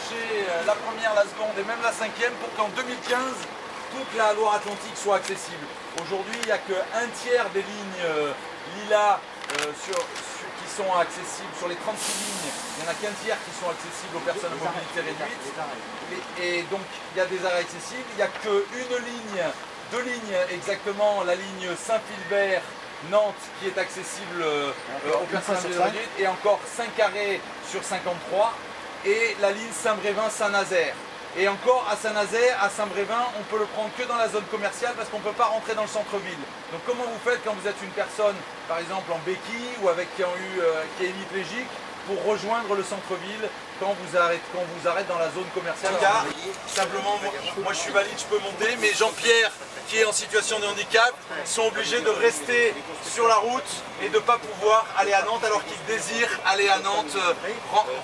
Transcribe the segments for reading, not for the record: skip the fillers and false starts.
cherché la première, la seconde et même la cinquième pour qu'en 2015, toute la Loire-Atlantique soit accessible. Aujourd'hui, il n'y a qu'un tiers des lignes lilas qui sont accessibles. Sur les 36 lignes, il n'y en a qu'un tiers qui sont accessibles aux personnes à mobilité réduite. Et donc, il y a des arrêts accessibles. Il n'y a qu'une ligne, deux lignes exactement, la ligne Saint-Philbert, Nantes, qui est accessible aux personnes à mobilité réduite, et encore 5 arrêts sur 53, et la ligne Saint-Brévin-Saint-Nazaire. Et encore à Saint-Nazaire, à Saint-Brévin, on peut le prendre que dans la zone commerciale parce qu'on ne peut pas rentrer dans le centre-ville. Donc comment vous faites quand vous êtes une personne, par exemple en béquille ou qui est hémiplégique, pour rejoindre le centre-ville quand vous arrête dans la zone commerciale? Simplement, moi je suis valide, je peux monter, mais Jean-Pierre, qui est en situation de handicap, sont obligés de rester sur la route et de ne pas pouvoir aller à Nantes alors qu'ils désirent aller à Nantes,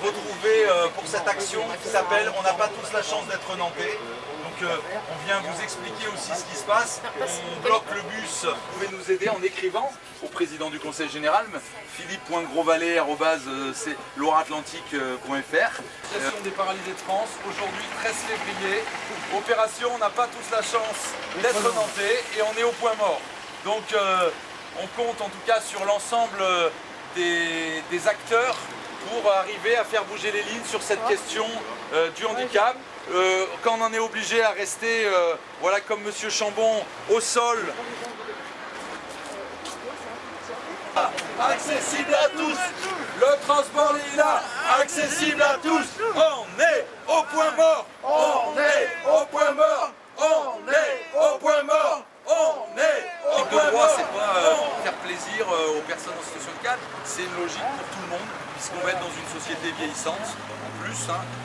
retrouver pour cette action qui s'appelle « On n'a pas tous la chance d'être nantais ». Donc on vient vous expliquer aussi ce qui se passe. On bloque le bus. Vous pouvez nous aider en écrivant au président du conseil général, philippe.grosvalet@loireatlantique.fr. Association des paralysés de France, aujourd'hui 13 février. Opération, on n'a pas tous la chance d'être nantais et on est au point mort. Donc on compte en tout cas sur l'ensemble des acteurs pour arriver à faire bouger les lignes sur cette question du handicap. Quand on en est obligé à rester, voilà, comme Monsieur Chambon, au sol. Accessible à tous, le transport lilas, accessible à tous. On est au point mort, on est au point mort, on est au point mort, on est au point mort. C'est pas faire plaisir aux personnes en situation de handicap, c'est une logique pour tout le monde, puisqu'on va être dans une société vieillissante.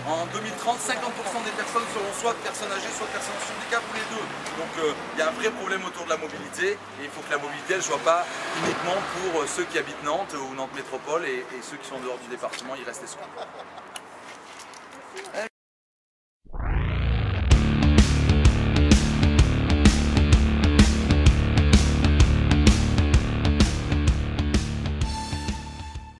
En 2030, 50% des personnes seront soit personnes âgées, soit personnes en handicap, ou les deux. Donc il y a un vrai problème autour de la mobilité, et il faut que la mobilité ne soit pas uniquement pour ceux qui habitent Nantes ou Nantes Métropole, et ceux qui sont dehors du département, ils restent exclus.